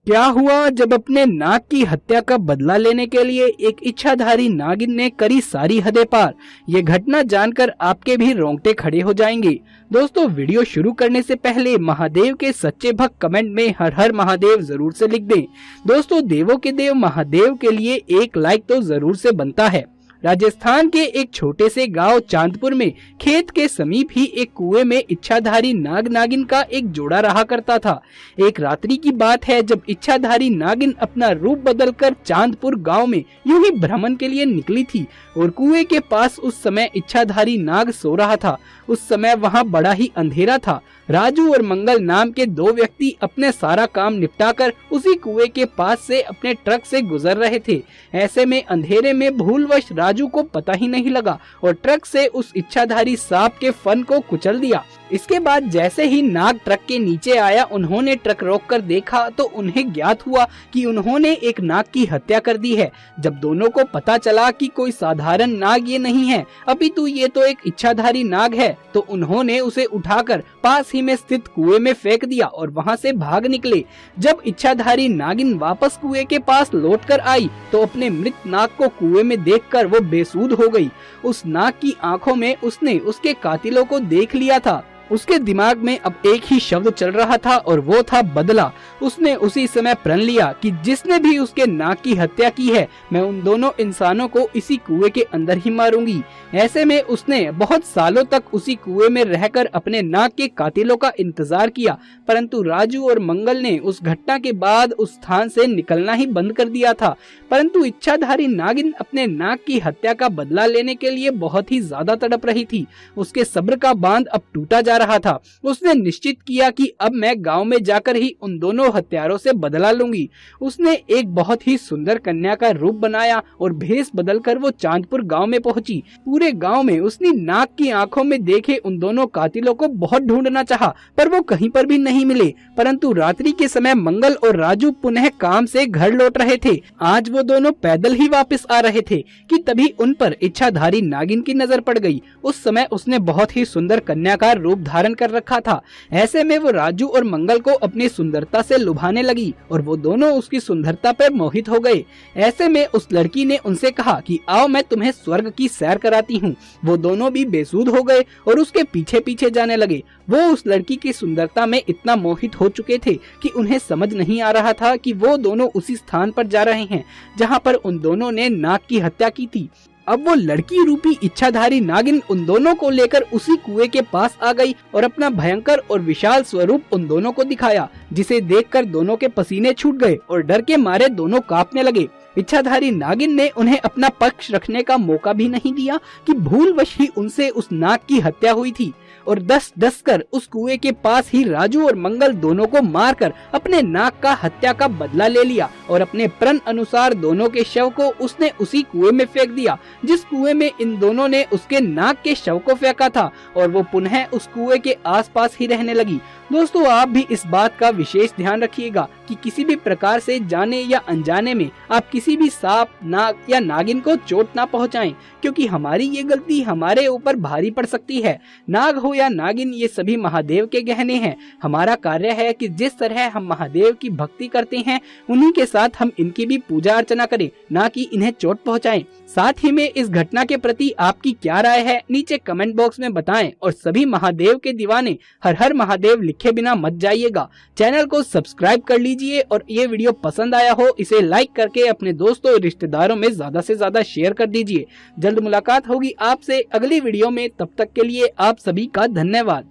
क्या हुआ जब अपने नाग की हत्या का बदला लेने के लिए एक इच्छाधारी नागिन ने करी सारी हदें पार। ये घटना जानकर आपके भी रोंगटे खड़े हो जाएंगे। दोस्तों, वीडियो शुरू करने से पहले महादेव के सच्चे भक्त कमेंट में हर हर महादेव जरूर से लिख दें। दोस्तों, देवों के देव महादेव के लिए एक लाइक तो जरूर से बनता है। राजस्थान के एक छोटे से गांव चांदपुर में खेत के समीप ही एक कुएं में इच्छाधारी नाग नागिन का एक जोड़ा रहा करता था। एक रात्रि की बात है जब इच्छाधारी नागिन अपना रूप बदलकर चांदपुर गांव में यूं ही भ्रमण के लिए निकली थी और कुएं के पास उस समय इच्छाधारी नाग सो रहा था। उस समय वहां बड़ा ही अंधेरा था। राजू और मंगल नाम के दो व्यक्ति अपने सारा काम निपटाकर उसी कुएं के पास से अपने ट्रक से गुजर रहे थे। ऐसे में अंधेरे में भूलवश राजू को पता ही नहीं लगा और ट्रक से उस इच्छाधारी सांप के फन को कुचल दिया। इसके बाद जैसे ही नाग ट्रक के नीचे आया, उन्होंने ट्रक रोककर देखा तो उन्हें ज्ञात हुआ कि उन्होंने एक नाग की हत्या कर दी है। जब दोनों को पता चला कि कोई साधारण नाग ये नहीं है अपितु ये तो एक इच्छाधारी नाग है, तो उन्होंने उसे उठाकर पास ही में स्थित कुएं में फेंक दिया और वहां से भाग निकले। जब इच्छाधारी नागिन वापस कुएं के पास लौटकर आई तो अपने मृत नाग को कुएं में देखकर वो बेसुध हो गई। उस नाग की आंखों में उसने उसके कातिलों को देख लिया था। उसके दिमाग में अब एक ही शब्द चल रहा था और वो था बदला। उसने उसी समय प्रण लिया कि जिसने भी उसके नाग की हत्या की है मैं उन दोनों इंसानों को इसी कुएं के अंदर ही मारूंगी। ऐसे में उसने बहुत सालों तक उसी कुएं में रहकर अपने नाग के कातिलों का इंतजार किया, परंतु राजू और मंगल ने उस घटना के बाद उस स्थान से निकलना ही बंद कर दिया था। परंतु इच्छाधारी नागिन अपने नाग की हत्या का बदला लेने के लिए बहुत ही ज्यादा तड़प रही थी। उसके सब्र का बांध अब टूटा जा रहा था। उसने निश्चित किया कि अब मैं गांव में जाकर ही उन दोनों हत्यारों से बदला लूंगी। उसने एक बहुत ही सुंदर कन्या का रूप बनाया और भेष बदलकर वो चांदपुर गांव में पहुंची। पूरे गांव में उसने नाग की आंखों में देखे उन दोनों कातिलों को बहुत ढूंढना चाहा, पर वो कहीं पर भी नहीं मिले। परंतु रात्रि के समय मंगल और राजू पुनः काम से घर लौट रहे थे। आज वो दोनों पैदल ही वापस आ रहे थे कि तभी उन पर इच्छाधारी नागिन की नजर पड़ गई। उस समय उसने बहुत ही सुंदर कन्या का रूप धारण कर रखा था। ऐसे में वो राजू और मंगल को अपनी सुंदरता से लुभाने लगी और वो दोनों उसकी सुंदरता पर मोहित हो गए। ऐसे में उस लड़की ने उनसे कहा कि आओ मैं तुम्हें स्वर्ग की सैर कराती हूँ। वो दोनों भी बेसुध हो गए और उसके पीछे पीछे जाने लगे। वो उस लड़की की सुंदरता में इतना मोहित हो चुके थे कि उन्हें समझ नहीं आ रहा था कि वो दोनों उसी स्थान पर जा रहे हैं जहाँ पर उन दोनों ने नाग की हत्या की थी। अब वो लड़की रूपी इच्छाधारी नागिन उन दोनों को लेकर उसी कुएं के पास आ गई और अपना भयंकर और विशाल स्वरूप उन दोनों को दिखाया, जिसे देखकर दोनों के पसीने छूट गए और डर के मारे दोनों कांपने लगे। इच्छाधारी नागिन ने उन्हें अपना पक्ष रखने का मौका भी नहीं दिया कि भूलवश ही उनसे उस नाग की हत्या हुई थी और डस कर उस कुएं के पास ही राजू और मंगल दोनों को मारकर अपने नाग का हत्या का बदला ले लिया और अपने प्रण अनुसार दोनों के शव को उसने उसी कुएं में फेंक दिया जिस कुएं में इन दोनों ने उसके नाग के शव को फेंका था, और वो पुनः उस कुएं के आसपास ही रहने लगी। दोस्तों, आप भी इस बात का विशेष ध्यान रखिएगा कि किसी भी प्रकार से जाने या अनजाने में आप किसी भी सांप, नाग या नागिन को चोट ना पहुंचाएं, क्योंकि हमारी ये गलती हमारे ऊपर भारी पड़ सकती है। नाग हो या नागिन, ये सभी महादेव के गहने हैं। हमारा कार्य है कि जिस तरह हम महादेव की भक्ति करते हैं उन्हीं के साथ हम इनकी भी पूजा अर्चना करें, ना कि इन्हें चोट पहुंचाएं। साथ ही में इस घटना के प्रति आपकी क्या राय है नीचे कमेंट बॉक्स में बताएं और सभी महादेव के दीवाने हर हर महादेव लिखे बिना मत जाइएगा। चैनल को सब्सक्राइब कर लीजिए और ये वीडियो पसंद आया हो इसे लाइक करके अपने दोस्तों और रिश्तेदारों में ज्यादा से ज्यादा शेयर कर दीजिए। जल्द मुलाकात होगी आपसे अगली वीडियो में, तब तक के लिए आप सभी का धन्यवाद।